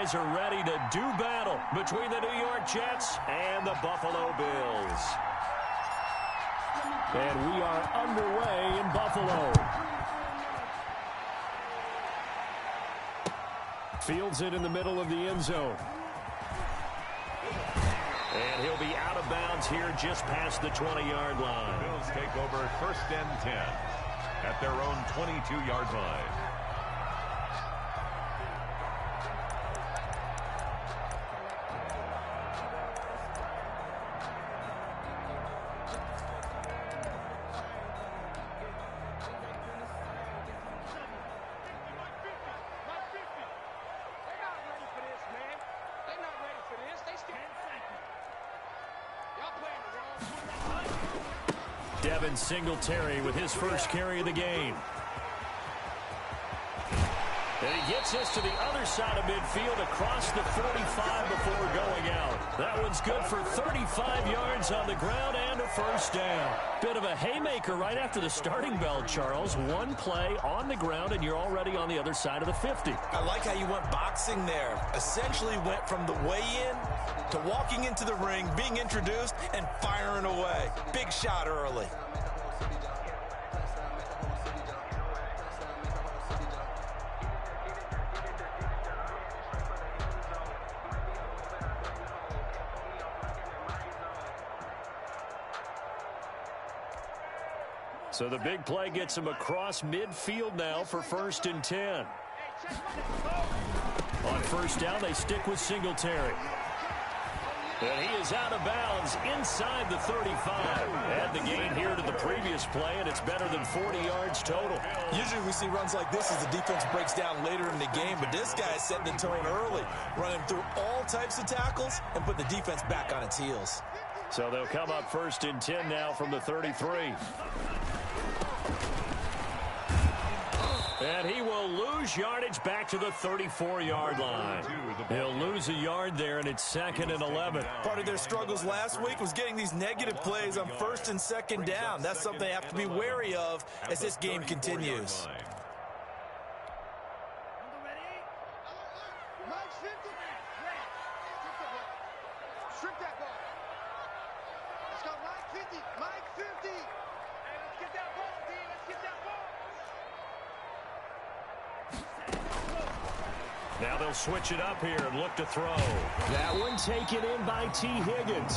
guys are ready to do battle between the New York Jets and the Buffalo Bills. And we are underway in Buffalo. Fields it in the middle of the end zone. And he'll be out of bounds here just past the 20-yard line. Bills take over 1st and 10 at their own 22-yard line. Singletary with his first carry of the game. And he gets us to the other side of midfield across the 45 before going out. That one's good for 35 yards on the ground and a first down. Bit of a haymaker right after the starting bell, Charles. One play on the ground and you're already on the other side of the 50. I like how you went boxing there. Essentially went from the weigh-in to walking into the ring, being introduced, and firing away. Big shot early. So the big play gets him across midfield now for 1st and 10. On first down, they stick with Singletary. And he is out of bounds inside the 35. Add the gain here to the previous play, and it's better than 40 yards total. Usually we see runs like this as the defense breaks down later in the game, but this guy is setting the tone early, running through all types of tackles and put the defense back on its heels. So they'll come up 1st and 10 now from the 33. And he will lose yardage back to the 34-yard line. He'll lose a yard there, and it's 2nd and 11. Part of their struggles last week was getting these negative plays on 1st and 2nd down. That's something they have to be wary of as this game continues. Now they'll switch it up here and look to throw. That one taken in by T. Higgins.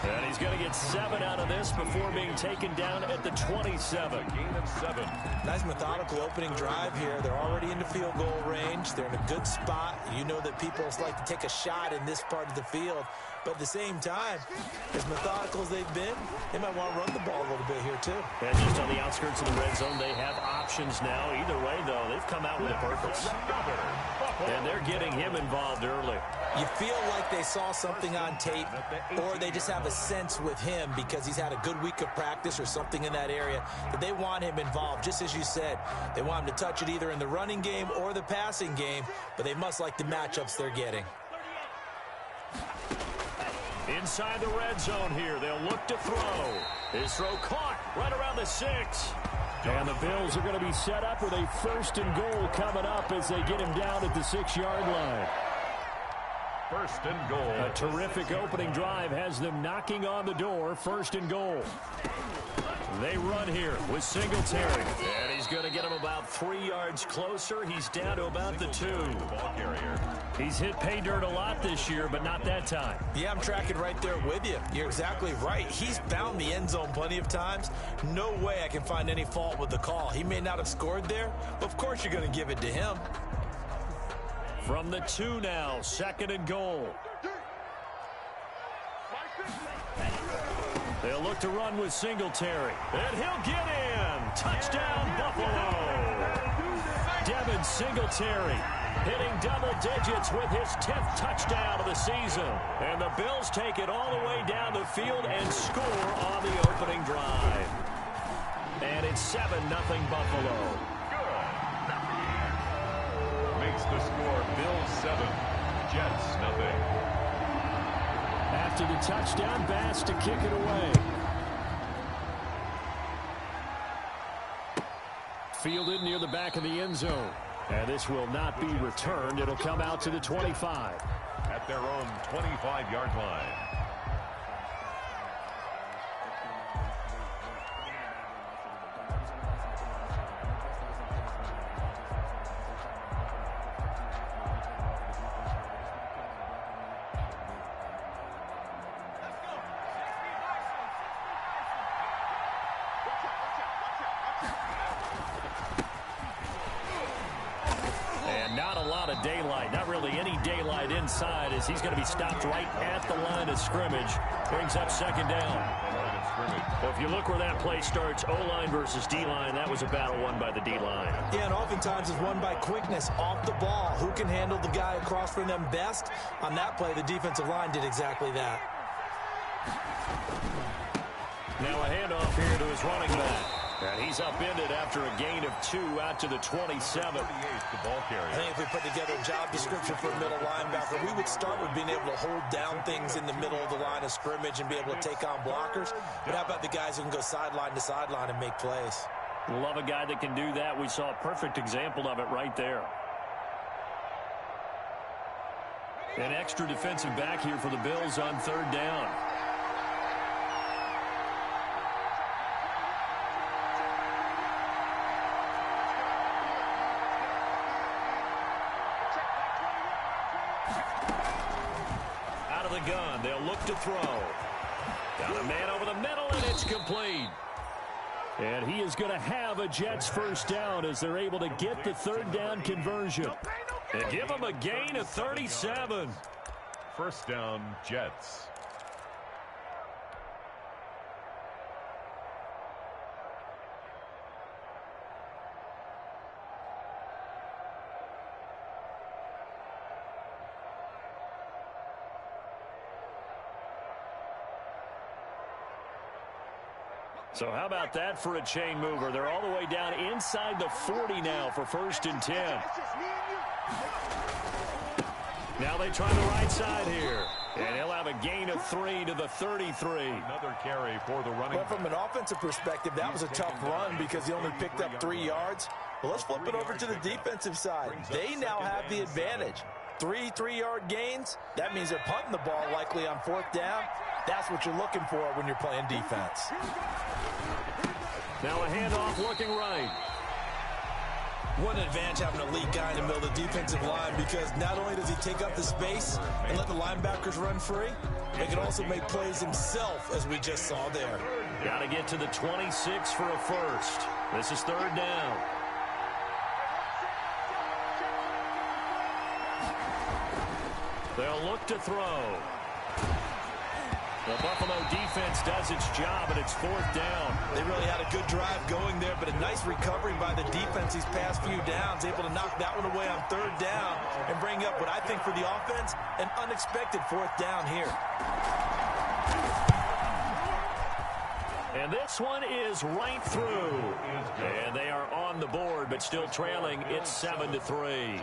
And he's going to get 7 out of this before being taken down at the 27. Gain of 7. Nice methodical opening drive here. They're already into field goal range. They're in a good spot. You know that people like to take a shot in this part of the field. But at the same time, as methodical as they've been, they might want to run the ball a little bit here too. And just on the outskirts of the red zone, they have options now. Either way, though, they've come out with a purpose. And they're getting him involved early. You feel like they saw something on tape, or they just have a sense with him because he's had a good week of practice or something in that area that they want him involved. Just as you said, they want him to touch it either in the running game or the passing game, but they must like the matchups they're getting. Inside the red zone here, they'll look to throw. His throw caught right around the 6. And the Bills are going to be set up with a 1st and goal coming up as they get him down at the 6-yard line. 1st and goal. A terrific opening drive has them knocking on the door. 1st and goal. They run here with Singletary. And he's going to get him about 3 yards closer. He's down to about the 2. He's hit pay dirt a lot this year, but not that time. Yeah, I'm tracking right there with you. You're exactly right. He's found the end zone plenty of times. No way I can find any fault with the call. He may not have scored there, but of course you're going to give it to him. From the 2 now, 2nd and goal. They'll look to run with Singletary. And he'll get in. Touchdown, Buffalo. Devin Singletary hitting double digits with his 10th touchdown of the season. And the Bills take it all the way down the field and score on the opening drive. And it's 7-0 Buffalo. Makes the score Bills 7, Jets 0. After the touchdown, Bass to kick it away. Fielded near the back of the end zone. And this will not be returned. It'll come out to the 25. At their own 25-yard line. Daylight, not really any daylight inside, as he's going to be stopped right at the line of scrimmage. Brings up second down. Well, if you look where that play starts, O-line versus D-line, that was a battle won by the D-line. Yeah, and oftentimes it's won by quickness off the ball. Who can handle the guy across from them best? On that play, the defensive line did exactly that. Now a handoff here to his running back. And he's upended after a gain of 2 out to the 27. The ball carrier. I think if we put together a job description for a middle linebacker, we would start with being able to hold down things in the middle of the line of scrimmage and be able to take on blockers. But how about the guys who can go sideline to sideline and make plays? Love a guy that can do that. We saw a perfect example of it right there. An extra defensive back here for the Bills on third down. Gun. They'll look to throw. Got a man over the middle, and it's complete. And he is going to have a Jets first down as they're able to get the third down conversion. And give him a gain of 37. First down, Jets. So how about that for a chain mover? They're all the way down inside the 40 now for 1st and 10. Now they try the right side here. And he'll have a gain of 3 to the 33. Another carry for the running. Well, from an offensive perspective, that was a tough run because he only picked up 3 yards. Well, let's flip it over to the defensive side. They now have the advantage. 3 3-yard gains. That means they're punting the ball likely on 4th down. That's what you're looking for when you're playing defense. Now a handoff looking right. What an advantage having a lead guy in the middle of the defensive line, because not only does he take up the space and let the linebackers run free, he can also make plays himself, as we just saw there. Got to get to the 26 for a first. This is third down. They'll look to throw. The Buffalo defense does its job, and it's 4th down. They really had a good drive going there, but a nice recovery by the defense these past few downs, able to knock that one away on 3rd down and bring up what I think for the offense, an unexpected 4th down here. And this one is right through. And they are on the board, but still trailing. It's 7-3.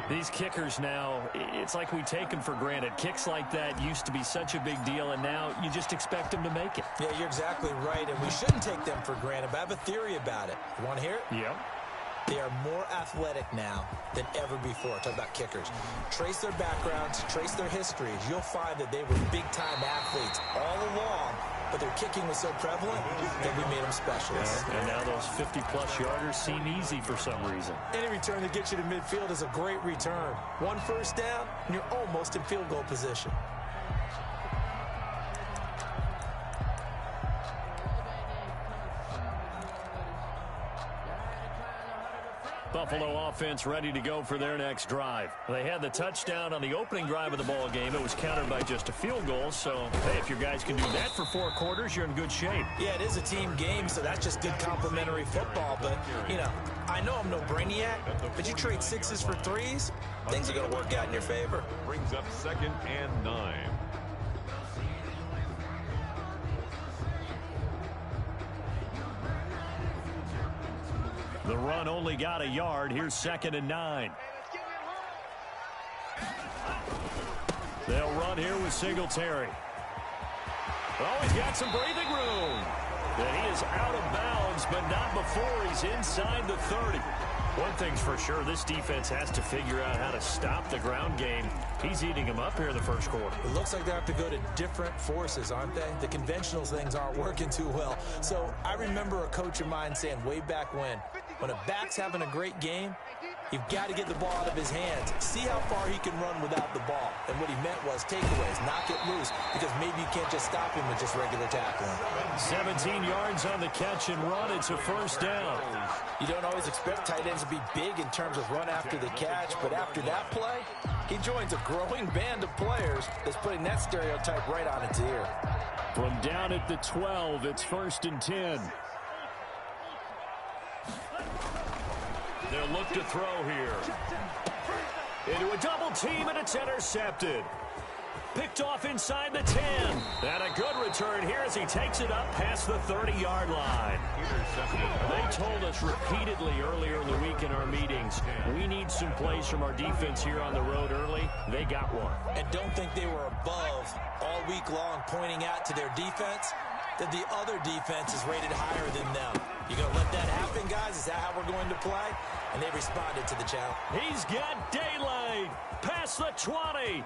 These kickers now, it's like we take them for granted. Kicks like that used to be such a big deal, and now you just expect them to make it. Yeah, you're exactly right, and we shouldn't take them for granted, but I have a theory about it. You want to hear it? Yep. They are more athletic now than ever before. Talk about kickers. Trace their backgrounds, trace their histories. You'll find that they were big-time athletes all along, but their kicking was so prevalent that we made them specialists. Yeah, and now those 50-plus yarders seem easy for some reason. Any return that gets you to midfield is a great return. 1 first down, and you're almost in field goal position. Buffalo offense ready to go for their next drive. They had the touchdown on the opening drive of the ball game. It was countered by just a field goal. So, hey, if your guys can do that for 4 quarters, you're in good shape. Yeah, it is a team game, so that's just good complimentary football. But, you know, I know I'm no brainiac, but you trade 6s for 3s, things are going to work out in your favor. Brings up 2nd and 9. The run only got a yard. Here's 2nd and 9. They'll run here with Singletary. Oh, he's got some breathing room. And he is out of bounds, but not before he's inside the 30. One thing's for sure, this defense has to figure out how to stop the ground game. He's eating them up here in the first quarter. It looks like they have to go to different forces, aren't they? The conventional things aren't working too well. So I remember a coach of mine saying way back when a back's having a great game, you've got to get the ball out of his hands. See how far he can run without the ball. And what he meant was takeaways, knock it loose, because maybe you can't just stop him with just regular tackling. 17 yards on the catch and run. It's a first down. You don't always expect tight ends to be big in terms of run after the catch, but after that play, he joins a growing band of players that's putting that stereotype right on its ear. From down at the 12, it's 1st and 10. They'll look to throw here. Into a double team, and it's intercepted. Picked off inside the 10. And a good return here as he takes it up past the 30-yard line. They told us repeatedly earlier in the week in our meetings, we need some plays from our defense here on the road early. They got one. And don't think they were above all week long pointing out to their defense that the other defense is rated higher than them. You going to let that happen, guys? Is that how we're going to play? And they responded to the challenge. He's got daylight past the 20.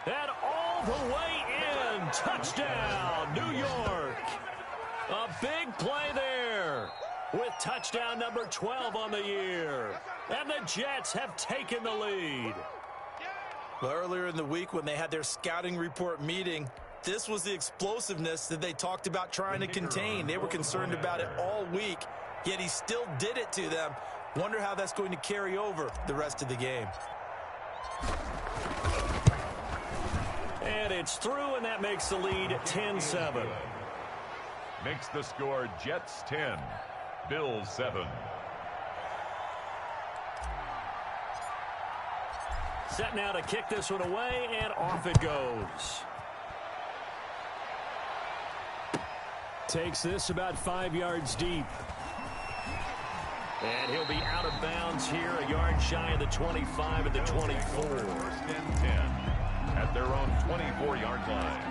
And all the way in. Touchdown, New York. A big play there with touchdown number 12 on the year. And the Jets have taken the lead. Well, earlier in the week when they had their scouting report meeting, this was the explosiveness that they talked about trying to contain. They were concerned about it all week, yet he still did it to them. Wonder how that's going to carry over the rest of the game. And it's through, and that makes the lead 10-7. Makes the score Jets 10, Bills 7. Set now to kick this one away, and off it goes. Takes this about 5 yards deep. And he'll be out of bounds here, a yard shy of the 25 at the 24. 1st and 10 at their own 24-yard line.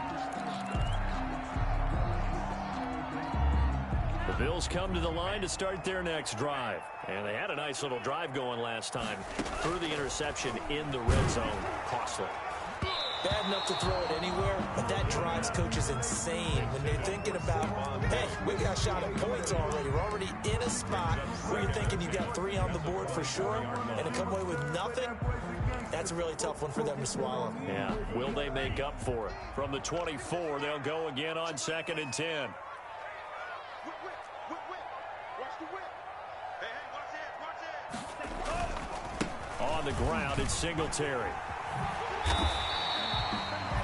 The Bills come to the line to start their next drive. And they had a nice little drive going last time. Through the interception in the red zone. Costly. Bad enough to throw it anywhere, but that drives coaches insane when they're thinking about, hey, we got a shot at points already. We're already in a spot where you're thinking you got 3 on the board for sure, and to come away with nothing, that's a really tough one for them to swallow. Yeah, will they make up for it? From the 24, they'll go again on 2nd and 10. On the ground, it's Singletary.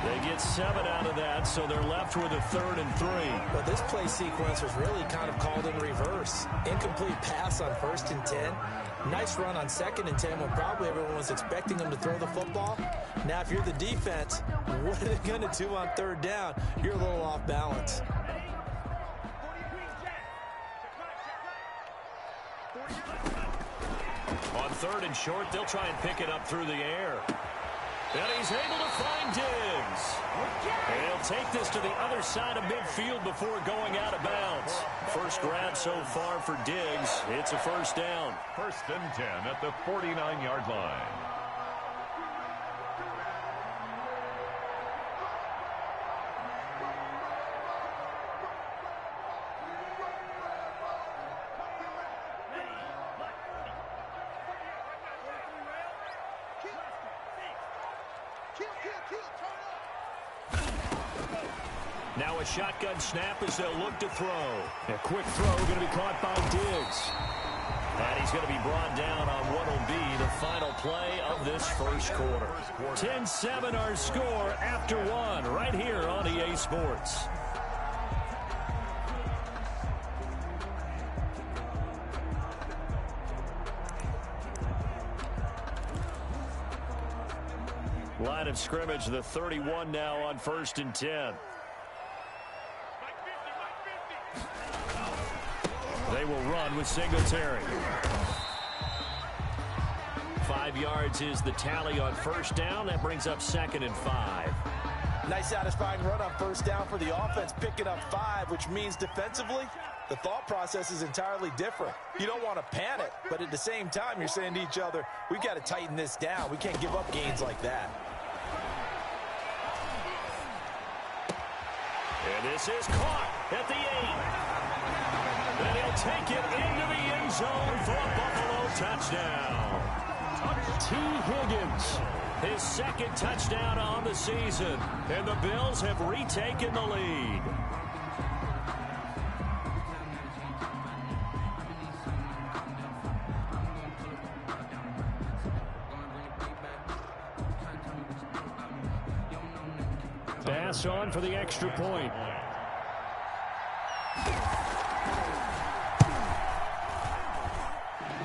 They get 7 out of that, so they're left with a 3rd and 3. But this play sequence was really kind of called in reverse. Incomplete pass on 1st and 10. Nice run on 2nd and 10 when probably everyone was expecting them to throw the football. Now, if you're the defense, what are they going to do on 3rd down? You're a little off balance. On 3rd and short, they'll try and pick it up through the air. And he's able to find Diggs. And he'll take this to the other side of midfield before going out of bounds. First grab so far for Diggs. It's a 1st down. 1st and 10 at the 49-yard line. Now a shotgun snap as they'll look to throw. A quick throw going to be caught by Diggs. And he's going to be brought down on what will be the final play of this first quarter. 10-7 our score after 1 right here on EA Sports. Line of scrimmage, the 31 now on 1st and 10. They will run with Singletary. 5 yards is the tally on 1st down. That brings up 2nd and 5. Nice satisfying run on 1st down for the offense, picking up 5, which means defensively, the thought process is entirely different. You don't want to panic, but at the same time, you're saying to each other, we've got to tighten this down. We can't give up gains like that. And this is caught at the 8. And he'll take it into the end zone for a Buffalo touchdown. T. Higgins, his second touchdown on the season. And the Bills have retaken the lead. Pass on for the extra point.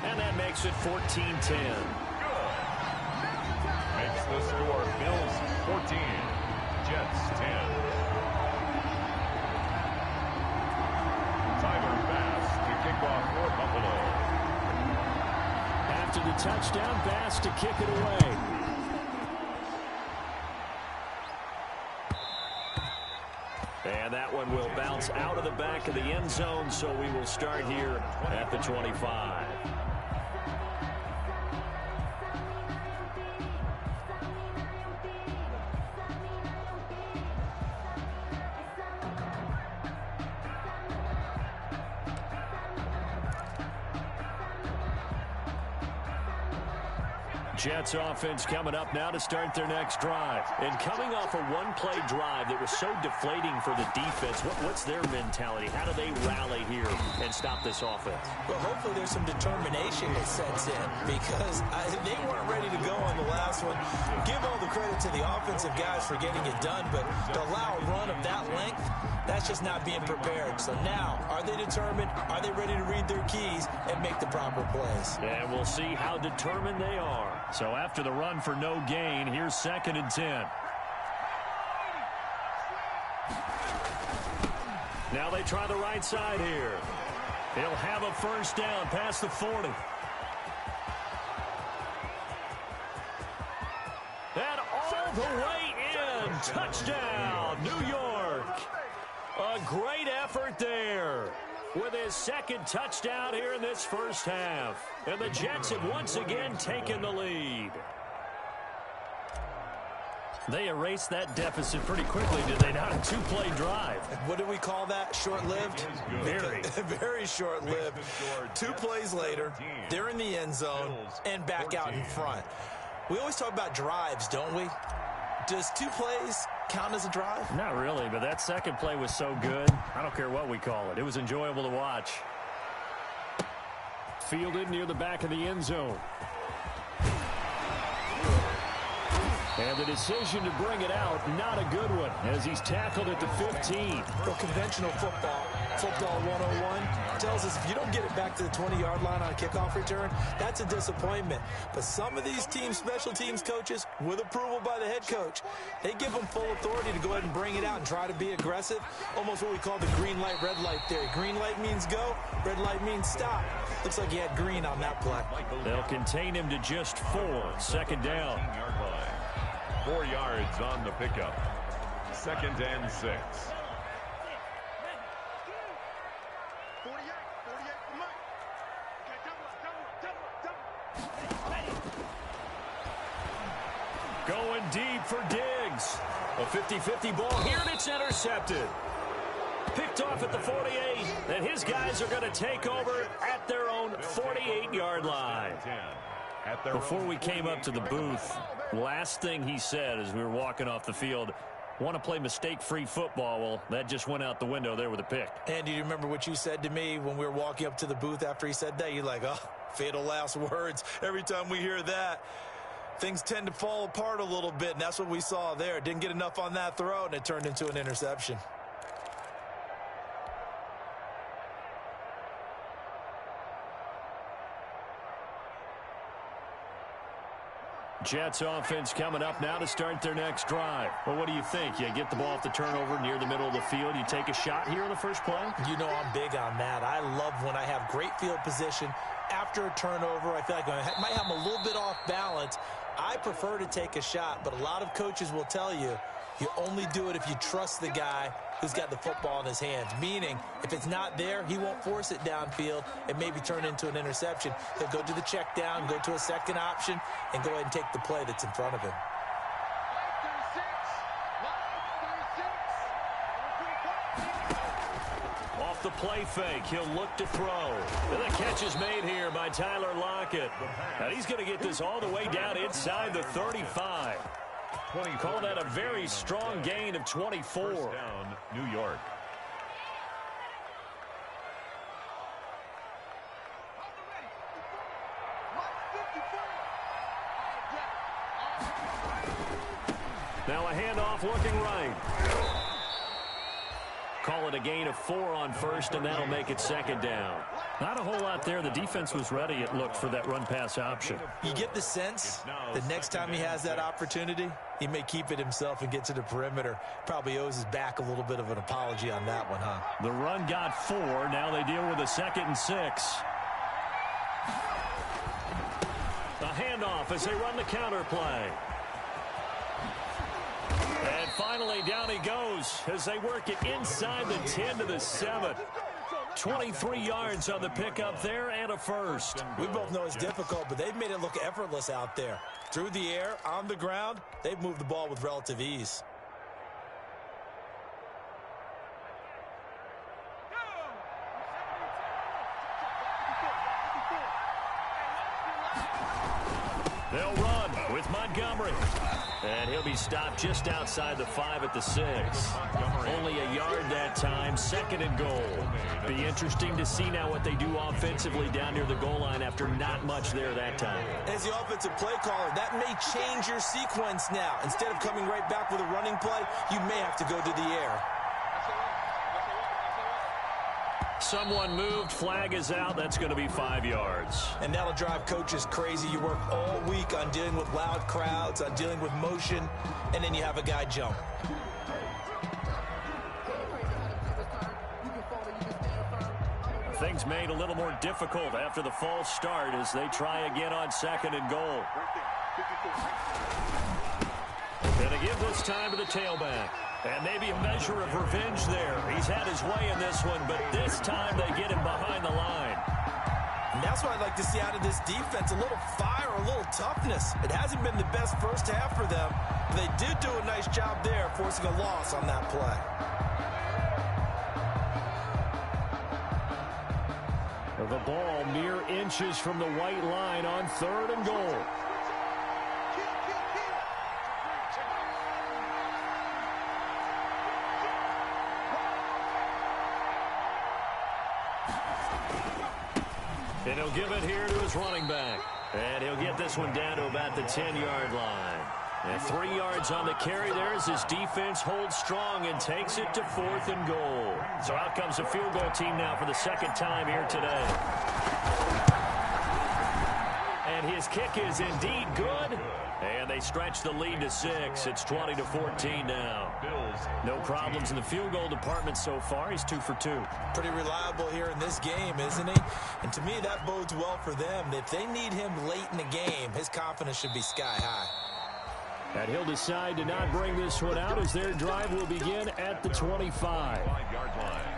And that makes it 14-10. Good. Makes the score Bills 14, Jets 10. Tyler Bass to kick off for Buffalo. After the touchdown, Bass to kick it away. And that one will bounce out of the back of the end zone, so we will start here at the 25. Jets offense coming up now to start their next drive. And coming off a one-play drive that was so deflating for the defense, what's their mentality? How do they rally here and stop this offense? Well, hopefully there's some determination that sets in because they weren't ready to go on the last one. Give all the credit to the offensive guys for getting it done, but to allow a run of that length, that's just not being prepared. So now, are they determined? Are they ready to read their keys and make the proper plays? And we'll see how determined they are. So after the run for no gain, here's 2nd and 10. Now they try the right side here. He'll have a first down past the 40. And all the way in. Touchdown, New York. A great effort there with his second touchdown here in this first half. And the Jets have once again taken the lead. They erased that deficit pretty quickly, did they not? A two-play drive. What do we call that? Short-lived? Very. Very short-lived. 2 plays later, they're in the end zone and back out in front. We always talk about drives, don't we? Does 2 plays count as a drive? Not really, but that second play was so good. I don't care what we call it. It was enjoyable to watch. Fielded near the back of the end zone. And the decision to bring it out, not a good one, as he's tackled at the 15. Well, conventional football 101, tells us if you don't get it back to the 20-yard line on a kickoff return, that's a disappointment. But some of these teams, special teams coaches, with approval by the head coach, they give them full authority to go ahead and bring it out and try to be aggressive. Almost what we call the green light, red light theory. Green light means go, red light means stop. Looks like he had green on that play. They'll contain him to just 4. 2nd down. 4 yards on the pickup. 2nd and 6. Going deep for Diggs. A 50-50 ball here, and it's intercepted. Picked off at the 48, and his guys are going to take over at their own 48-yard line. Before we came up to the booth, last thing he said as we were walking off the field, want to play mistake-free football. Well, that just went out the window there with a pick. And do you remember what you said to me when we were walking up to the booth after he said that? You're like, oh, fatal last words. Every time we hear that, things tend to fall apart a little bit, and that's what we saw there. Didn't get enough on that throw, and it turned into an interception. Jets offense coming up now to start their next drive. Well, what do you think? You get the ball off the turnover near the middle of the field. You take a shot here in the first play? You know I'm big on that. I love when I have great field position after a turnover. I feel like I might have them a little bit off balance. I prefer to take a shot, but a lot of coaches will tell you You only do it if you trust the guy who's got the football in his hands. Meaning, if it's not there, he won't force it downfield and maybe turn into an interception. He'll go to the check down, go to a second option, and go ahead and take the play that's in front of him. Off the play fake, he'll look to throw. And the catch is made here by Tyler Lockett. And he's going to get this all the way down inside the 35. Call that a very strong gain of 24. First down, New York. Now a handoff looking right. Call it a gain of 4 on first, and that'll make it second down. Not a whole lot there. The defense was ready, it looked, for that run-pass option. You get the sense that next time he has that opportunity, he may keep it himself and get to the perimeter. Probably owes his back a little bit of an apology on that one, huh? The run got 4. Now they deal with a 2nd and 6. A handoff as they run the counter play. And finally, down he goes as they work it inside the 10 to the 7. 23 yards on the pickup there and a first. We both know it's difficult, but they've made it look effortless out there. Through the air, on the ground, they've moved the ball with relative ease. They'll run with Montgomery. And he'll be stopped just outside the 5 at the 6. Only a yard that time, 2nd and goal. Be interesting to see now what they do offensively down near the goal line after not much there that time. As the offensive play caller, that may change your sequence now. Instead of coming right back with a running play, you may have to go to the air. Someone moved, flag is out, that's going to be 5 yards. And that'll drive coaches crazy. You work all week on dealing with loud crowds, on dealing with motion, and then you have a guy jump. Things made a little more difficult after the false start as they try again on 2nd and goal. Going to give this time to the tailback. And maybe a measure of revenge there. He's had his way in this one, but this time they get him behind the line. And that's what I'd like to see out of this defense, a little fire, a little toughness. It hasn't been the best first half for them, but they did do a nice job there, forcing a loss on that play. The ball mere inches from the white line on 3rd and goal. And he'll give it here to his running back. And he'll get this one down to about the 10-yard line. And 3 yards on the carry there as his defense holds strong and takes it to 4th and goal. So out comes the field goal team now for the 2nd time here today. And his kick is indeed good. And they stretch the lead to 6. It's 20-14 now. No problems in the field goal department so far. He's 2 for 2. Pretty reliable here in this game, isn't he? And to me, that bodes well for them. If they need him late in the game, his confidence should be sky high. And he'll decide to not bring this one out as their drive will begin at the 25. 5-yard line.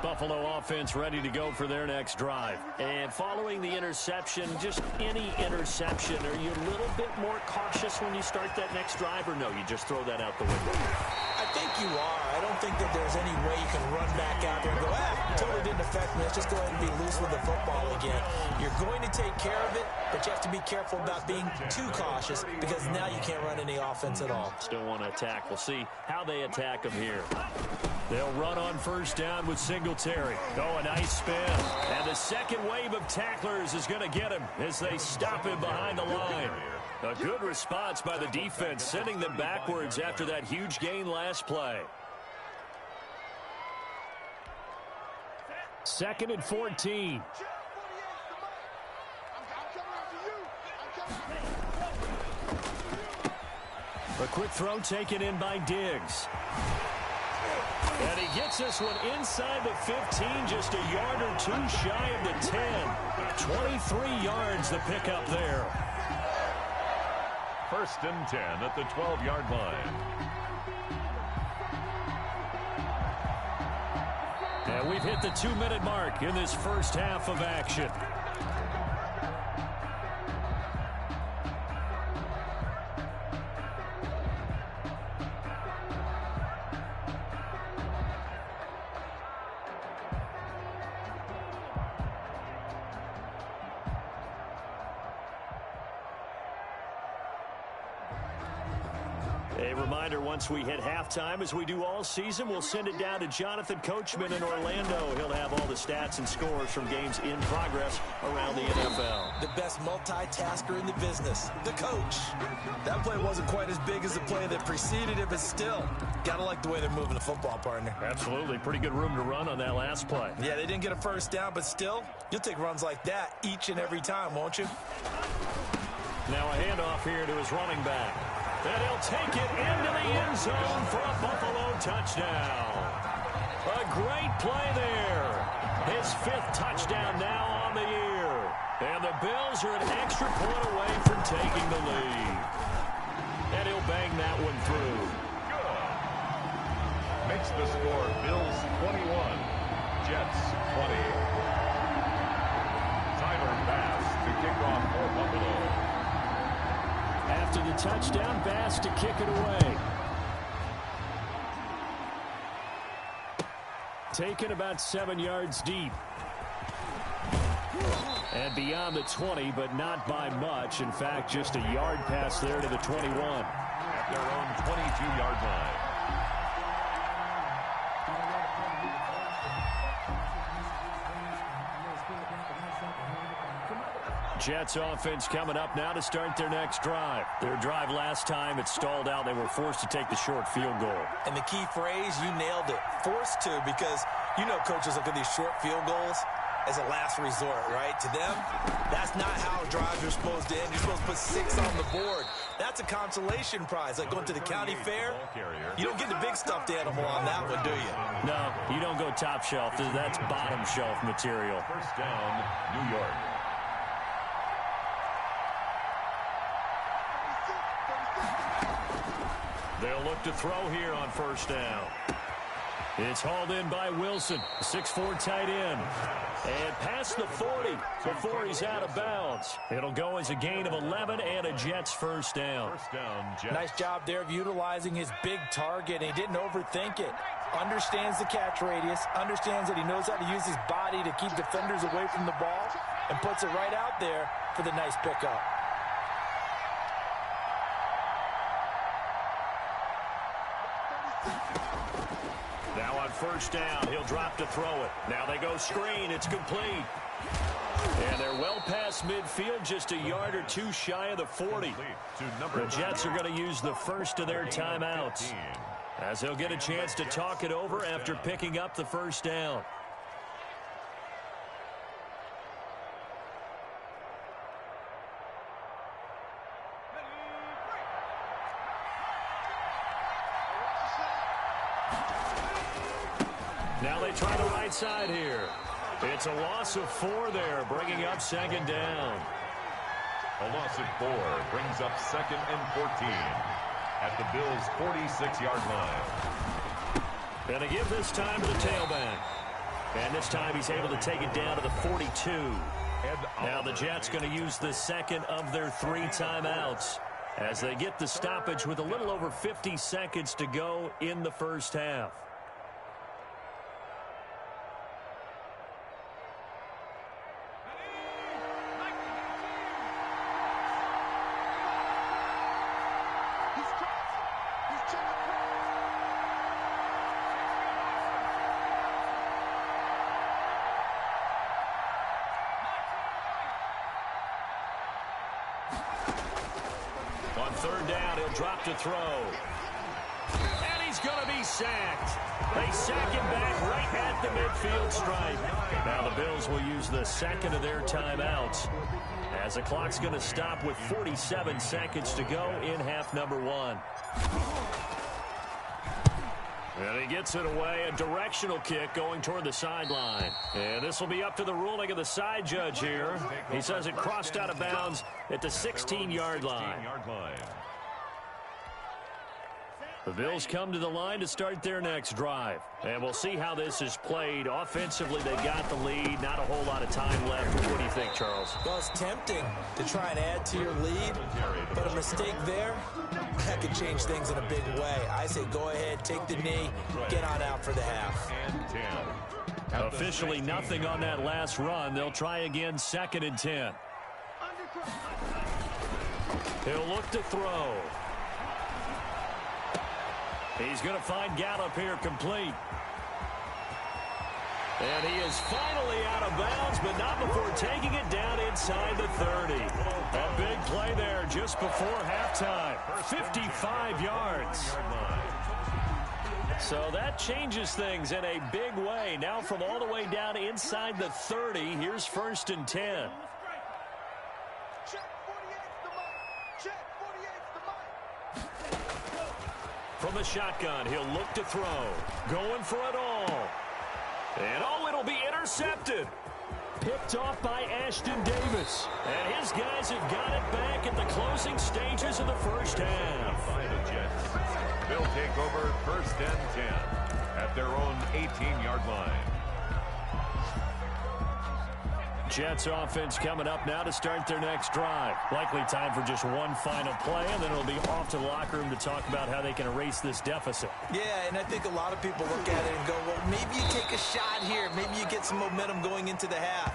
Buffalo offense ready to go for their next drive. And following the interception, just any interception, are you a little bit more cautious when you start that next drive, or no, you just throw that out the window? I think you are. I don't think that there's any way you can run back out there and go, totally didn't affect me. Let's just go ahead and be loose with the football again. You're going to take care of it, but you have to be careful about being too cautious because now you can't run any offense at all. Still want to attack. We'll see how they attack him here. They'll run on first down with Singletary. Oh, a nice spin. And the second wave of tacklers is going to get him as they stop him behind the line. A good response by the defense, sending them backwards after that huge gain last play. 2nd and 14. A quick throw taken in by Diggs. And he gets this one inside the 15, just a yard or 2 shy of the 10. 23 yards the pickup there. First and 10 at the 12-yard line. And we've hit the 2-minute mark in this first half of action. A reminder, once we hit halftime, as we do all season, we'll send it down to Jonathan Coachman in Orlando. He'll have all the stats and scores from games in progress around the NFL. The best multitasker in the business, the coach. That play wasn't quite as big as the play that preceded it, but still, gotta like the way they're moving the football, partner. Absolutely. Pretty good room to run on that last play. Yeah, they didn't get a first down, but still, you'll take runs like that each and every time, won't you? Now a handoff here to his running back. And he'll take it into the end zone for a Buffalo touchdown. A great play there. His 5th touchdown now on the year. And the Bills are an extra point away from taking the lead. And he'll bang that one through. Good. Makes the score Bills 21, Jets 20. Tyler Bass to kick off for Buffalo. After the touchdown, Bass to kick it away. Taken about 7 yards deep. And beyond the 20, but not by much. In fact, just a yard pass there to the 21. At their own 22-yard line. Jets offense coming up now to start their next drive. Their drive last time, it stalled out. They were forced to take the short field goal. And the key phrase, you nailed it. Forced to, because you know coaches look at these short field goals as a last resort, right? To them, that's not how drives are supposed to end. You're supposed to put 6 on the board. That's a consolation prize, like going to the county fair. You don't get the big stuffed animal on that one, do you? No, you don't go top shelf. That's bottom shelf material. First down, New York. They'll look to throw here on first down. It's hauled in by Wilson, 6'4" tight end. And past the 40 before he's out of bounds. It'll go as a gain of 11 and a Jets first down. First down, Jets. Nice job there of utilizing his big target. He didn't overthink it. Understands the catch radius. Understands that he knows how to use his body to keep defenders away from the ball. And puts it right out there for the nice pickup. Now on first down, he'll drop to throw it. Now they go screen. It's complete. And they're well past midfield, just a yard or two shy of the 40. The Jets are going to use the first of their timeouts, as they'll get a chance to talk it over after picking up the first down. Now they try the right side here. It's a loss of 4 there, bringing up second down. A loss of 4 brings up second and 14 at the Bills' 46-yard line. And a give this time to the tailback. And this time he's able to take it down to the 42. Now the Jets going to use the second of their 3 timeouts as they get the stoppage with a little over 50 seconds to go in the first half. On third down, he'll drop to throw. And he's going to be sacked. They sack him back right at the midfield stripe. Now the Bills will use the second of their timeouts, as the clock's going to stop with 47 seconds to go in half number 1. And he gets it away, a directional kick going toward the sideline. And this will be up to the ruling of the side judge here. He says it crossed out of bounds at the 16-yard line. The Bills come to the line to start their next drive. And we'll see how this is played. Offensively, they got the lead. Not a whole lot of time left. What do you think, Charles? Well, it's tempting to try and add to your lead, but a mistake there, that could change things in a big way. I say go ahead, take the knee, get on out for the half. Officially nothing on that last run. They'll try again, 2nd and 10. He'll look to throw. He's going to find Gallup here complete. And he is finally out of bounds, but not before taking it down inside the 30. A big play there just before halftime. 55 yards. So that changes things in a big way. Now from all the way down inside the 30, here's 1st and 10. From the shotgun, he'll look to throw. Going for it all. And oh, it'll be intercepted. Picked off by Ashton Davis. And his guys have got it back at the closing stages of the first half. By the Jets. They'll take over 1st and 10 at their own 18-yard line. Jets offense coming up now to start their next drive. Likely time for just one final play, and then it'll be off to the locker room to talk about how they can erase this deficit. Yeah, and I think a lot of people look at it and go, well, maybe you take a shot here. Maybe you get some momentum going into the half.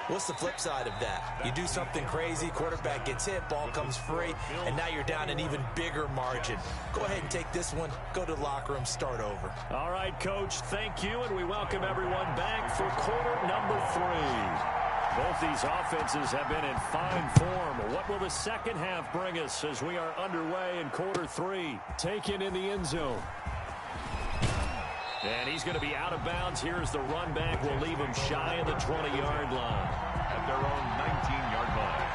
What's the flip side of that? You do something crazy, quarterback gets hit, ball comes free, and now you're down an even bigger margin. Go ahead and take this one, go to the locker room, start over. All right, Coach, thank you, and we welcome everyone back for quarter number 3. Both these offenses have been in fine form. What will the second half bring us as we are underway in quarter 3? Taken in the end zone. And he's going to be out of bounds. Here's the run back. We'll leave him shy of the 20-yard line. At their own 19-yard line.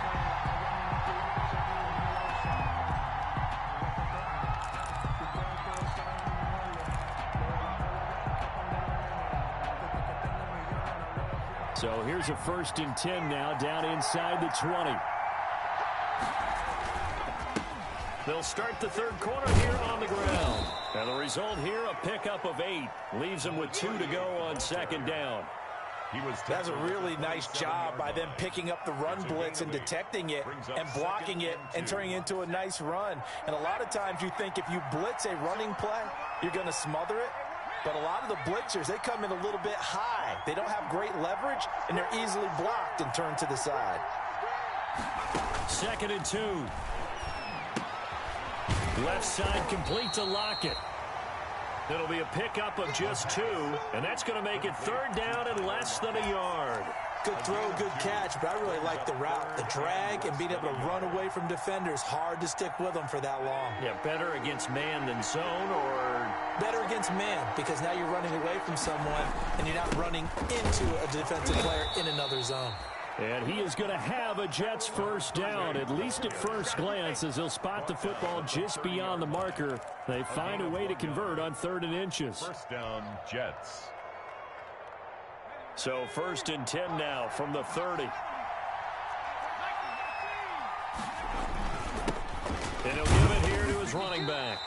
So here's a 1st and 10 now, down inside the 20. They'll start the third quarter here on the ground. And the result here, a pickup of 8. Leaves them with 2 to go on 2nd down. That's a really nice job by them picking up the run blitz and detecting it and blocking it and turning it into a nice run. And a lot of times you think if you blitz a running play, you're going to smother it. But a lot of the blitzers, they come in a little bit high. They don't have great leverage, and they're easily blocked and turned to the side. 2nd and 2. Left side complete to Lockett. It'll be a pickup of just 2, and that's going to make it 3rd down and less than a yard. Good throw, good catch, but I really like the route. The drag and being able to run away from defenders, hard to stick with them for that long. Yeah, better against man than zone, or? Better against man, because now you're running away from someone, and you're not running into a defensive player in another zone. And he is going to have a Jets 1st down, at least at first glance, as he'll spot the football just beyond the marker. They find a way to convert on 3rd and inches. 1st down, Jets. So 1st and 10 now from the 30. And he'll give it here to his running back.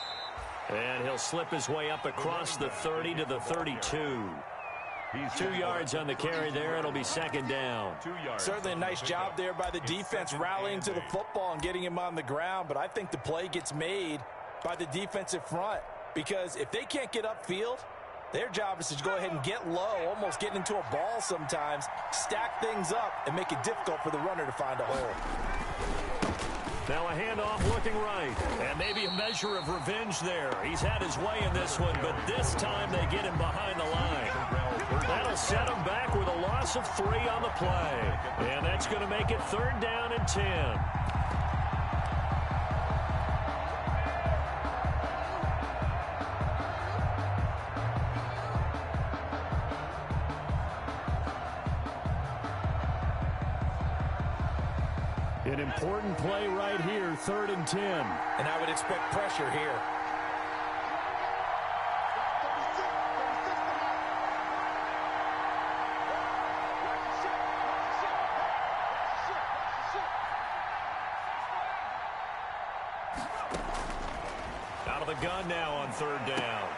And he'll slip his way up across the 30 to the 32. 2 yards on the carry there. It'll be 2nd down. Certainly a nice job there by the defense rallying to the football and getting him on the ground. But I think the play gets made by the defensive front, because if they can't get upfield, their job is to go ahead and get low, almost get into a ball sometimes, stack things up, and make it difficult for the runner to find a hole. Now a handoff looking right, and maybe a measure of revenge there. He's had his way in this one, but this time they get him behind the line. That'll set him back with a loss of 3 on the play. And that's going to make it 3rd down and 10. An important play right here, 3rd and 10. And I would expect pressure here. the gun now on third down.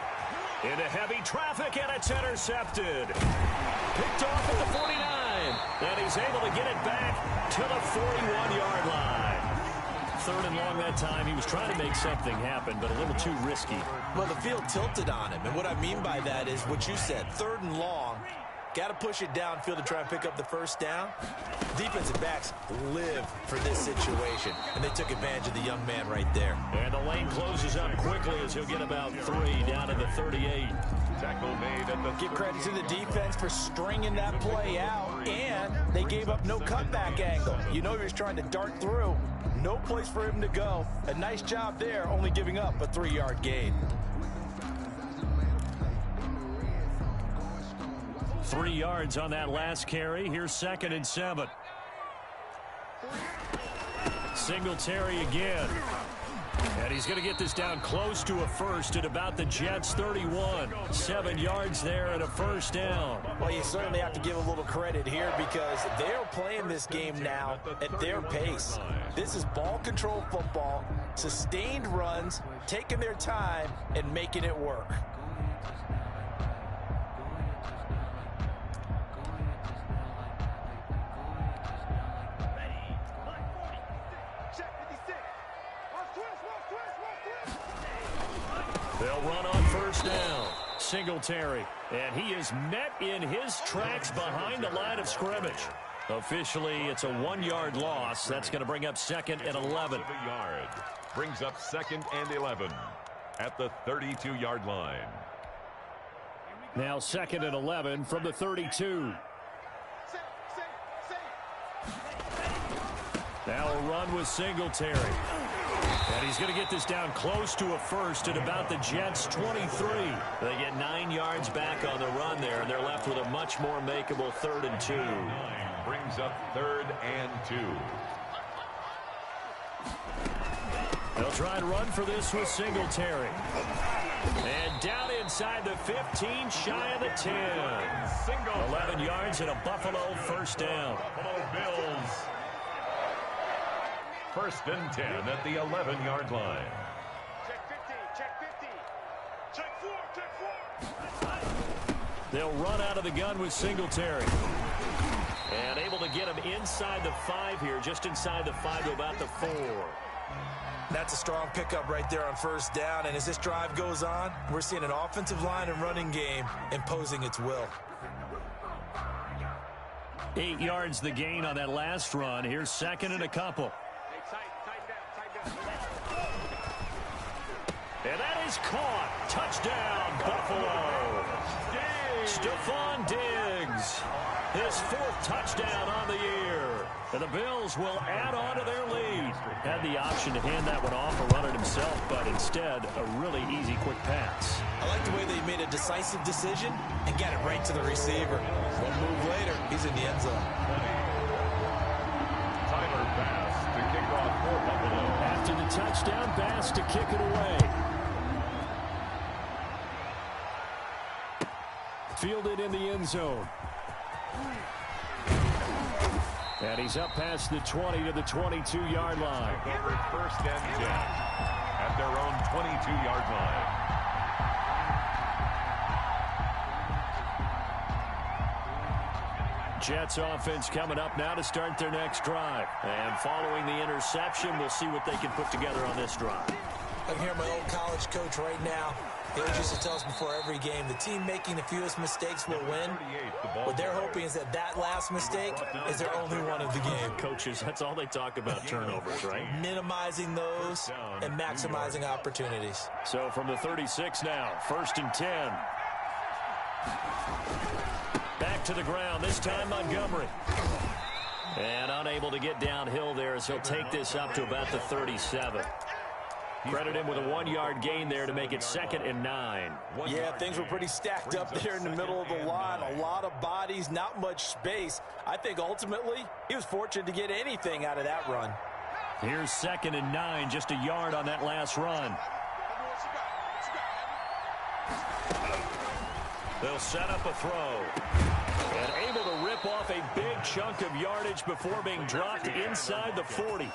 Into heavy traffic, and it's intercepted. Picked off at the 49. And he's able to get it back to the 41-yard line. Third and long that time. He was trying to make something happen, but a little too risky. Well, the field tilted on him. And what I mean by that is what you said. Third and long. Got to push it downfield to try and pick up the first down. Defensive backs live for this situation, and they took advantage of the young man right there. And the lane closes up quickly as he'll get about 3 down to the 38. Tackle made at the Give credit to the defense for stringing that play out, and they gave up no cutback angle. You know he was trying to dart through. No place for him to go. A nice job there, only giving up a 3-yard gain. 3 yards on that last carry. Here's 2nd and 7. Singletary again. And he's going to get this down close to a first at about the Jets' 31. 7 yards there and a first down. Well, you certainly have to give a little credit here because they're playing this game now at their pace. This is ball control football, sustained runs, taking their time, and making it work. They'll run on first down. Singletary. And he is met in his tracks behind the line of scrimmage. Officially, it's a 1-yard loss. That's going to bring up 2nd and 11. Brings up 2nd and 11 at the 32-yard line. Now 2nd and 11 from the 32. Now a run with Singletary. And he's going to get this down close to a first at about the Jets' 23. They get 9 yards back on the run there, and they're left with a much more makeable 3rd and 2. Brings up 3rd and 2. They'll try and run for this with Singletary. And down inside the 15, shy of the 10. 11 yards and a Buffalo first down. Buffalo Bills. 1st and 10 at the 11-yard line. Check 50, check 50. Check 4. They'll run out of the gun with Singletary. And able to get him inside the 5 here, just inside the 5 to about the 4. That's a strong pickup right there on first down. And as this drive goes on, we're seeing an offensive line and running game imposing its will. 8 yards the gain on that last run. Here's 2nd and a couple. And that is caught. Touchdown, Buffalo. Stephon Diggs. His 4th touchdown on the year. And the Bills will add on to their lead. Had the option to hand that one off or run it himself, but instead, a really easy, quick pass. I like the way they made a decisive decision and got it right to the receiver. One move later, he's in the end zone. Tyler Bass to kick off for Buffalo. After the touchdown, Bass to kick it away. Fielded in the end zone. And he's up past the 20 to the 22-yard line. Over 1st and 10 at their own 22-yard line. Jets offense coming up now to start their next drive. And following the interception, we'll see what they can put together on this drive. I can hear my old college coach right now. He always used to tell us before every game, the team making the fewest mistakes will win. What they're hoping is that that last mistake is their only one of the game. Coaches, that's all they talk about, turnovers, right? Minimizing those and maximizing opportunities. So from the 36 now, 1st and 10. Back to the ground, this time Montgomery. And unable to get downhill there as he'll take this up to about the 37. Credit him with a 1-yard gain there to make it 2nd and 9. Yeah, things were pretty stacked up there in the middle of the line. A lot of bodies, not much space. I think ultimately he was fortunate to get anything out of that run. Here's 2nd and 9, just a yard on that last run. They'll set up a throw. And able to rip off a big chunk of yardage before being dropped inside the 40.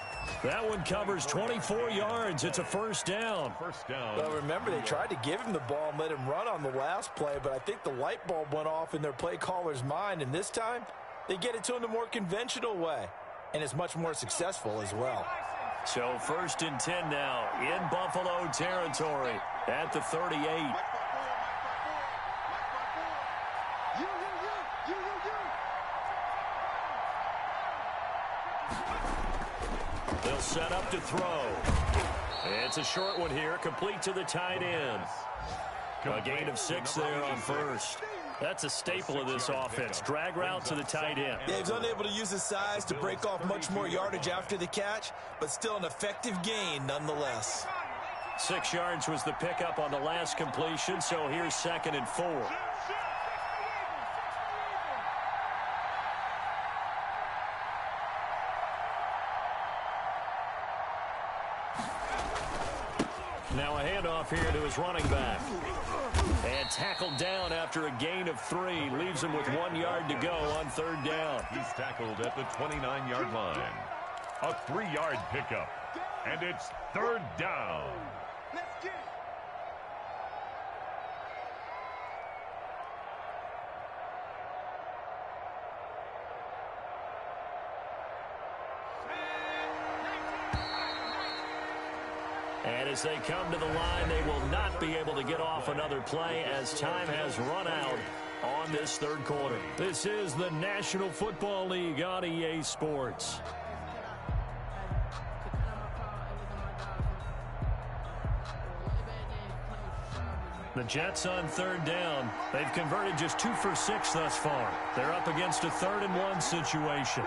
That one covers 24 yards. It's a first down. Well, remember, they tried to give him the ball and let him run on the last play, but I think the light bulb went off in their play caller's mind, and this time they get it to him the more conventional way, and it's much more successful as well. So 1st and 10 now in Buffalo territory at the 38. They'll set up to throw. It's a short one here, complete to the tight end. A gain of 6 there on first. That's a staple of this offense. Drag route to the tight end. Yeah, he's unable to use his size to break off much more yardage after the catch, but still an effective gain nonetheless. 6 yards was the pickup on the last completion, so here's 2nd and 4. Now a handoff here to his running back. And tackled down after a gain of 3. Leaves him with 1 yard to go on 3rd down. He's tackled at the 29-yard line. A 3-yard pickup. And it's 3rd down. Let's get it. And as they come to the line, they will not be able to get off another play as time has run out on this 3rd quarter. This is the National Football League on EA Sports. The Jets on 3rd down. They've converted just 2 for 6 thus far. They're up against a 3rd and 1 situation.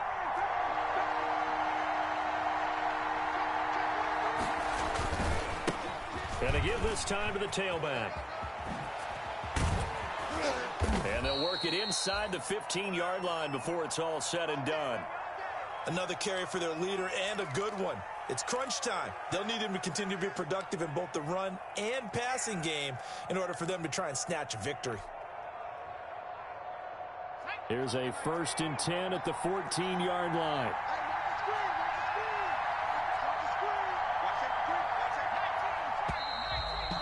And to give this time to the tailback. And they'll work it inside the 15-yard line before it's all said and done. Another carry for their leader and a good one. It's crunch time. They'll need him to continue to be productive in both the run and passing game in order for them to try and snatch a victory. Here's a 1st and 10 at the 14-yard line.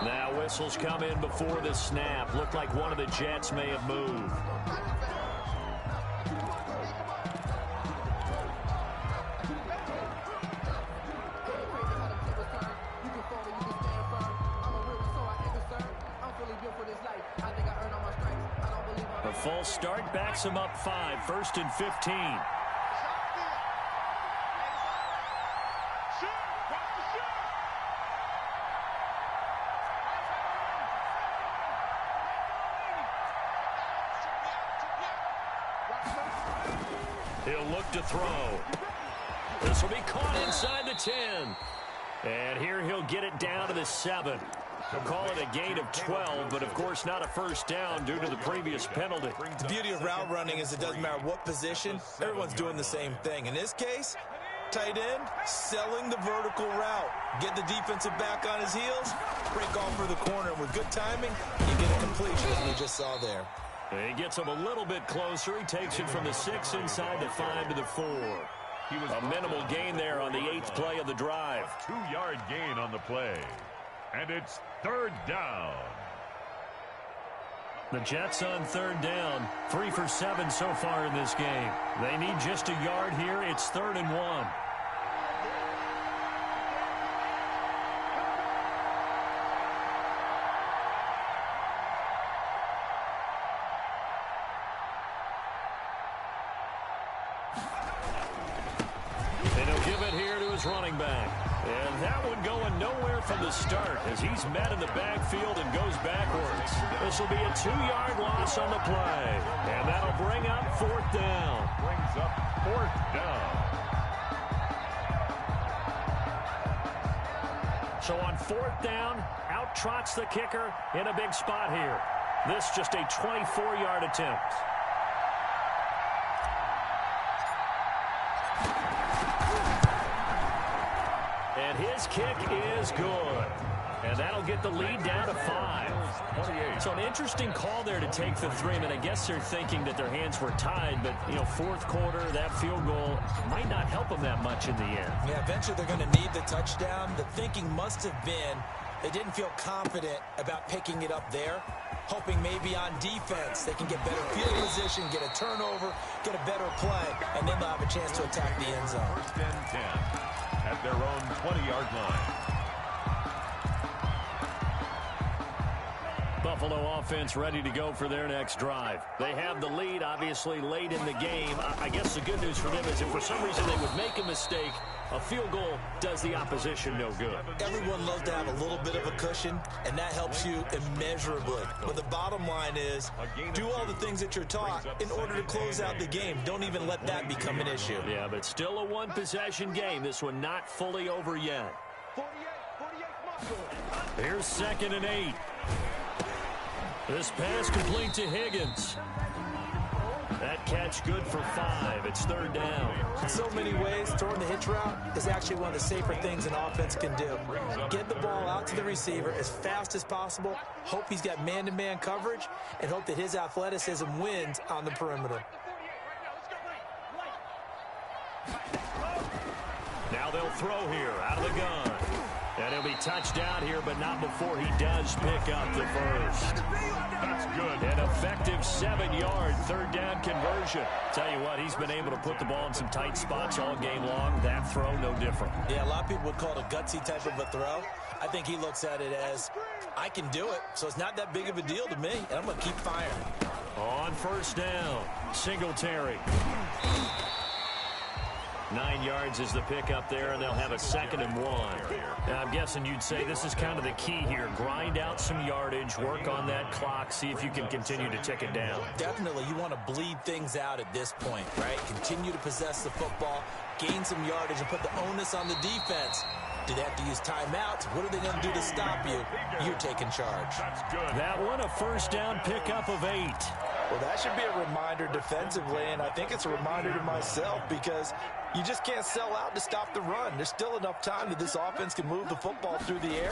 Now whistles come in before the snap. Looked like one of the Jets may have moved. A false start backs him up 5. 1st and 15. He'll look to throw. This will be caught inside the 10. And here he'll get it down to the 7. They'll call it a gain of 12, but of course not a first down due to the previous penalty. The beauty of route running is it doesn't matter what position, everyone's doing the same thing. In this case, tight end, selling the vertical route. Get the defensive back on his heels, break off for the corner. And with good timing, you get a completion as we just saw there. He gets him a little bit closer. He takes it from the 6 inside the 5 to the 4. A minimal gain there on the 8th play of the drive. 2-yard gain on the play. And it's 3rd down. The Jets on 3rd down. 3 for 7 so far in this game. They need just a yard here. It's 3rd and 1. Running back. And that one going nowhere from the start as he's met in the backfield and goes backwards. This will be a 2-yard loss on the play. And that'll bring up 4th down. Brings up 4th down. So on 4th down, out trots the kicker in a big spot here. This just a 24-yard attempt. And his kick is good. And that'll get the lead down to 5. So an interesting call there to take the 3. I mean, I guess they're thinking that their hands were tied, but, you know, fourth quarter, that field goal might not help them that much in the end. Yeah, eventually they're going to need the touchdown. The thinking must have been they didn't feel confident about picking it up there, hoping maybe on defense they can get better field position, get a turnover, get a better play, and then they'll have a chance to attack the end zone. First and 10 at their own 20-yard line. Buffalo offense ready to go for their next drive. They have the lead, obviously, late in the game. I guess the good news for them is if for some reason they would make a mistake, a field goal does the opposition no good. Everyone loves to have a little bit of a cushion, and that helps you immeasurably. But the bottom line is, do all the things that you're taught in order to close out the game. Don't even let that become an issue. Yeah, but still a one-possession game. This one not fully over yet. 48, Here's 2nd and 8. This pass complete to Higgins. That catch good for 5. It's 3rd down. In so many ways, throwing the hitch route is actually one of the safer things an offense can do. Get the ball out to the receiver as fast as possible, hope he's got man-to-man coverage, and hope that his athleticism wins on the perimeter. Now they'll throw here out of the gun. And he'll be touched down here, but not before he does pick up the first. That's good. An effective 7-yard 3rd down conversion. Tell you what, he's been able to put the ball in some tight spots all game long. That throw, no different. Yeah, a lot of people would call it a gutsy type of a throw. I think he looks at it as, I can do it, so it's not that big of a deal to me, and I'm going to keep firing. On 1st down, Singletary. 9 yards is the pickup there, and they'll have a 2nd and 1. Now, I'm guessing you'd say this is kind of the key here. Grind out some yardage, work on that clock, see if you can continue to tick it down. Definitely, you want to bleed things out at this point, right? Continue to possess the football, gain some yardage, and put the onus on the defense. Do they have to use timeouts? What are they going to do to stop you? You're taking charge. That's good. That one, a 1st down pickup of 8. Well, that should be a reminder defensively, and I think it's a reminder to myself because you just can't sell out to stop the run. There's still enough time that this offense can move the football through the air,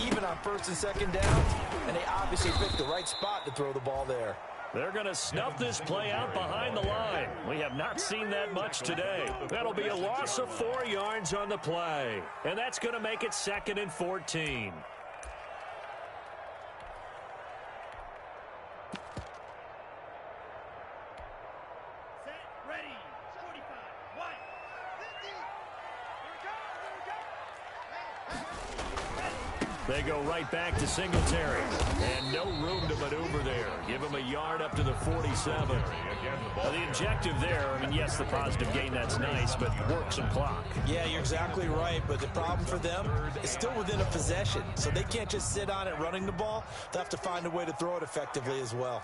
even on 1st and 2nd downs, and they obviously picked the right spot to throw the ball there. They're going to snuff this play out behind the line. We have not seen that much today. That'll be a loss of 4 yards on the play, and that's going to make it 2nd and 14. They go right back to Singletary. And no room to maneuver there. Give him a yard up to the 47. The objective there, I mean, yes, the positive gain, that's nice, but work some clock. Yeah, you're exactly right, but the problem for them is still within a possession. So they can't just sit on it running the ball. They have to find a way to throw it effectively as well.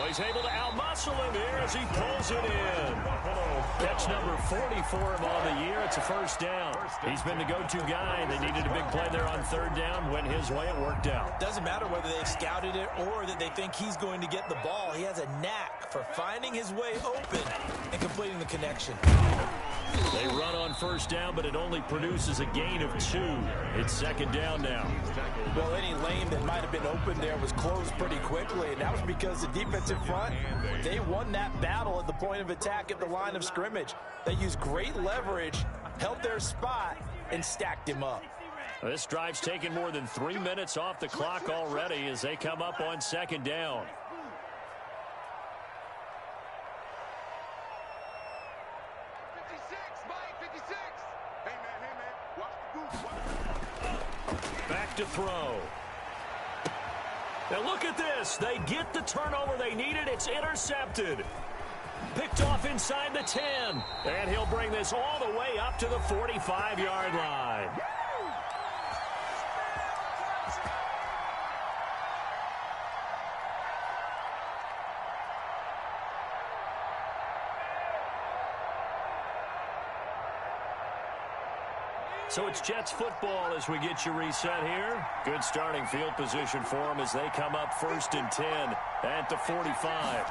He's able to outmuscle him here as he pulls it in. Catch number 40 for him on the year. It's a 1st down. He's been the go-to guy. They needed a big play there on 3rd down. Went his way. It worked out. Doesn't matter whether they've scouted it or that they think he's going to get the ball. He has a knack for finding his way open and completing the connection. They run on 1st down, but it only produces a gain of 2. It's 2nd down now. Well, any lane that might have been open there was closed pretty quickly, and that was because the defensive front, they won that battle at the point of attack at the line of scrimmage. They used great leverage, held their spot, and stacked him up. This drive's taken more than 3 minutes off the clock already as they come up on 2nd down. Back to throw. Now look at this. They get the turnover they needed. It's intercepted. Picked off inside the 10. And he'll bring this all the way up to the 45-yard line. So it's Jets football as we get you reset here. Good starting field position for them as they come up 1st and 10 at the 45.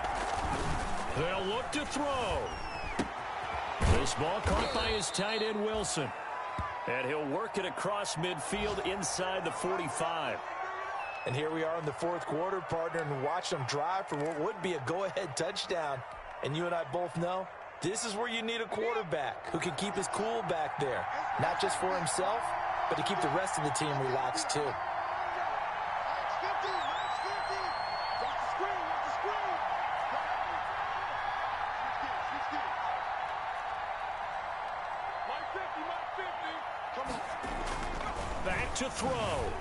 They'll look to throw. This ball caught by his tight end, Wilson. And he'll work it across midfield inside the 45. And here we are in the fourth quarter, partner, and watch them drive for what would be a go-ahead touchdown. And you and I both know this is where you need a quarterback who can keep his cool back there. Not just for himself, but to keep the rest of the team relaxed too. Back to throw.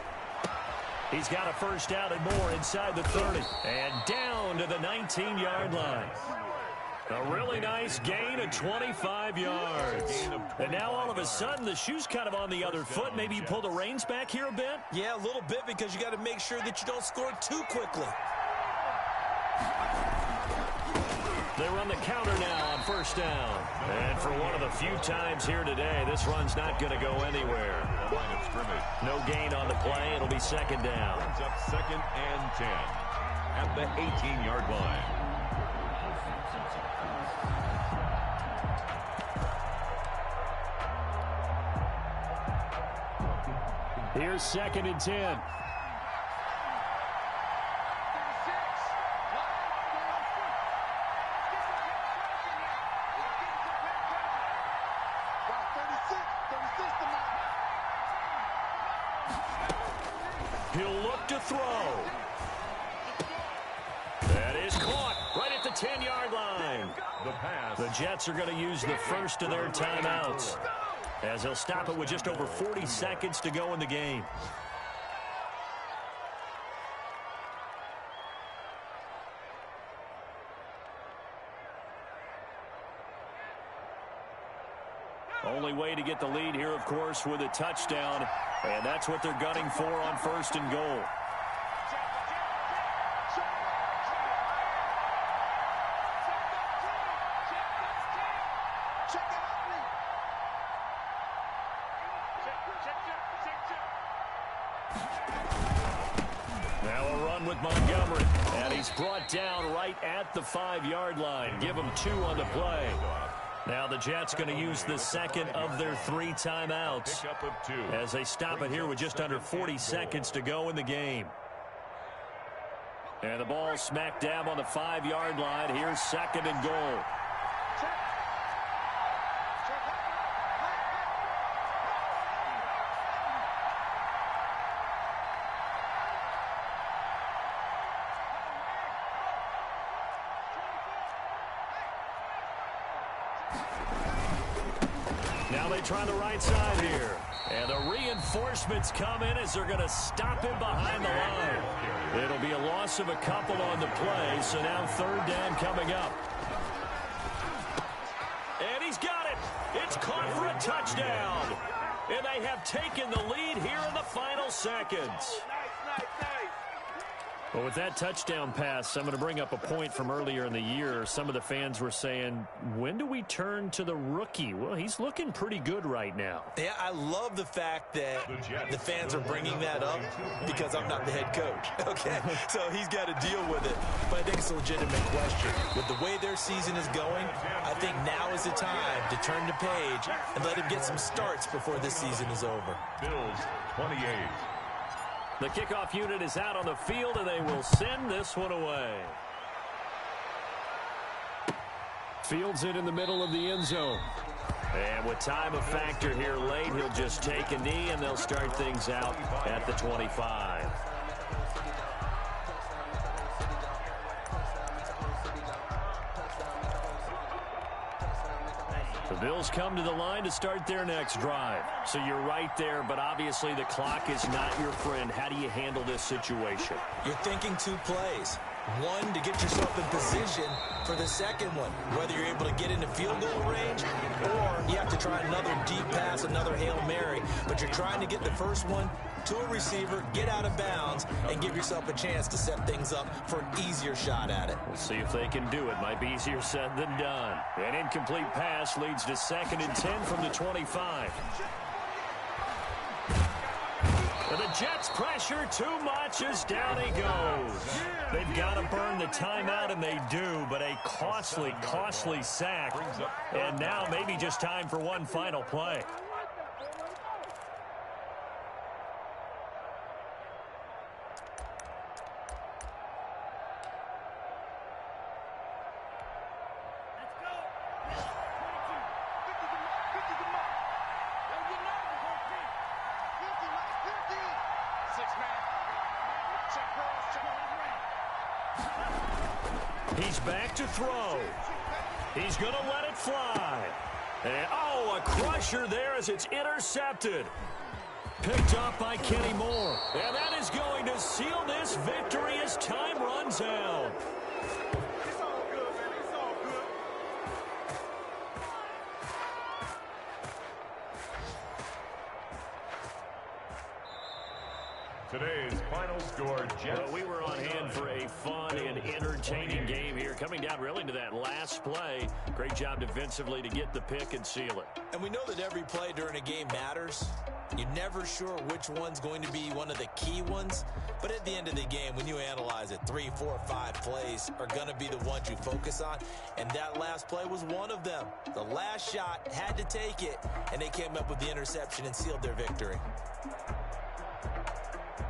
He's got a first down and more inside the 30. And down to the 19-yard line. A really nice gain of 25 yards. And now all of a sudden the shoe's kind of on the other foot. Maybe you pull the reins back here a bit? Yeah, a little bit, because you got to make sure that you don't score too quickly. They run the counter now on first down. And for one of the few times here today, this run's not going to go anywhere. Line of scrimmage. No gain on the play. It'll be second down. Brings up 2nd and 10 at the 18-yard line. Here's 2nd and 10. He'll look to throw. That is caught right at the 10-yard line. The pass. The Jets are going to use the first of their timeouts, as they'll stop it with just over 40 seconds to go in the game. Only way to get the lead here, of course, with a touchdown. And that's what they're gunning for on 1st and goal. Now a run with Montgomery. And he's brought down right at the 5-yard line. Give him 2 on the play. Now the Jets going to use the second of their 3 timeouts as they stop it here with just under 40 seconds to go in the game. And the ball smack dab on the 5-yard line. Here's 2nd and goal. Now they try the right side here. And the reinforcements come in as they're going to stop him behind the line. It'll be a loss of a couple on the play, so now 3rd down coming up. And he's got it. It's caught for a touchdown. And they have taken the lead here in the final seconds. Well, with that touchdown pass, I'm going to bring up a point from earlier in the year. Some of the fans were saying, when do we turn to the rookie? Well, he's looking pretty good right now. Yeah, I love the fact that the fans are bringing that up because I'm not the head coach. Okay, so he's got to deal with it. But I think it's a legitimate question. With the way their season is going, I think now is the time to turn the page and let him get some starts before this season is over. Bills 28. The kickoff unit is out on the field, and they will send this one away. Fields it in the middle of the end zone. And with time a factor here late, he'll just take a knee, and they'll start things out at the 25. The Bills come to the line to start their next drive. So you're right there, but obviously the clock is not your friend. How do you handle this situation? You're thinking 2 plays. One, to get yourself in position for the second one, whether you're able to get into field goal range or you have to try another deep pass, another Hail Mary. But you're trying to get the first one to a receiver, get out of bounds, and give yourself a chance to set things up for an easier shot at it. We'll see if they can do it. Might be easier said than done. An incomplete pass leads to 2nd and 10 from the 25. And the Jets pressure too much as down he goes. They've got to burn the timeout, and they do, but a costly, costly sack. And now maybe just time for one final play. He's back to throw. He's going to let it fly. And, oh, a crusher there as it's intercepted. Picked up by Kenny Moore. And that is going to seal this victory as time runs out. It's all good, man. It's all good. Today's final score, Jets. Well, we were on hand for a fun and entertaining game here. Coming down really to that last play. Great job defensively to get the pick and seal it. And we know that every play during a game matters. You're never sure which one's going to be one of the key ones. But at the end of the game, when you analyze it, 3, 4, 5 plays are going to be the ones you focus on. And that last play was one of them. The last shot had to take it, and they came up with the interception and sealed their victory.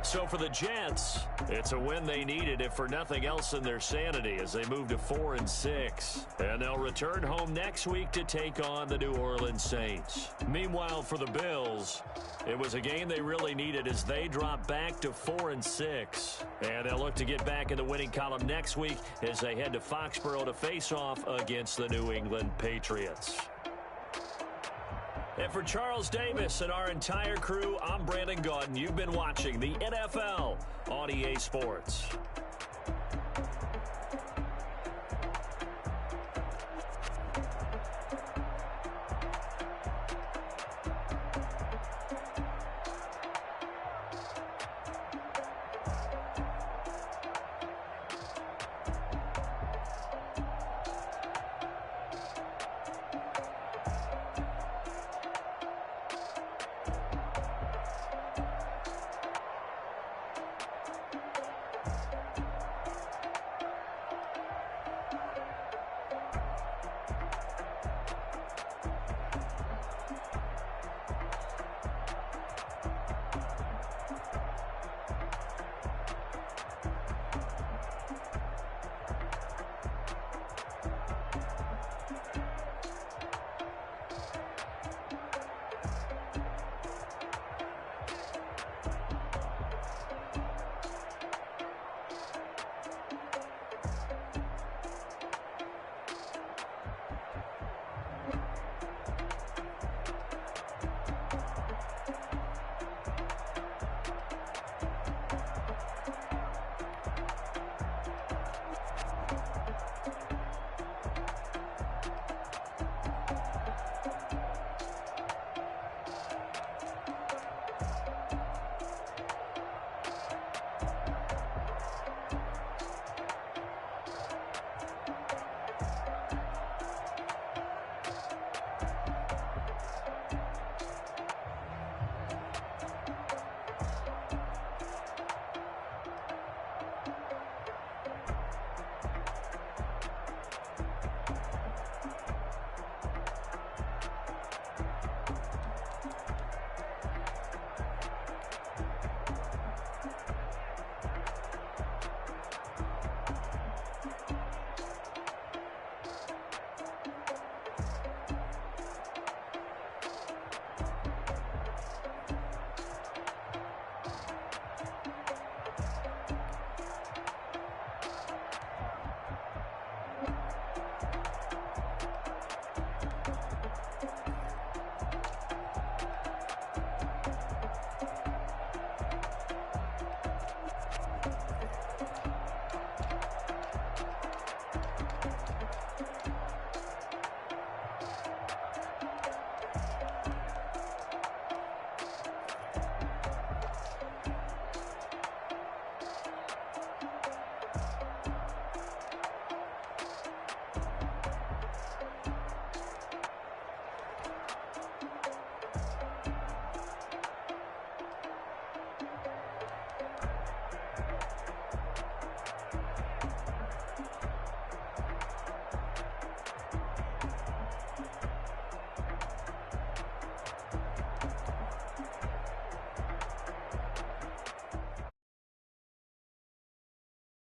So for the Jets, it's a win they needed, if for nothing else than their sanity, as they move to 4-6. And they'll return home next week to take on the New Orleans Saints. Meanwhile, for the Bills, it was a game they really needed as they drop back to 4-6. And they'll look to get back in the winning column next week as they head to Foxborough to face off against the New England Patriots. And for Charles Davis and our entire crew, I'm Brandon Gaudin. You've been watching the NFL on EA Sports.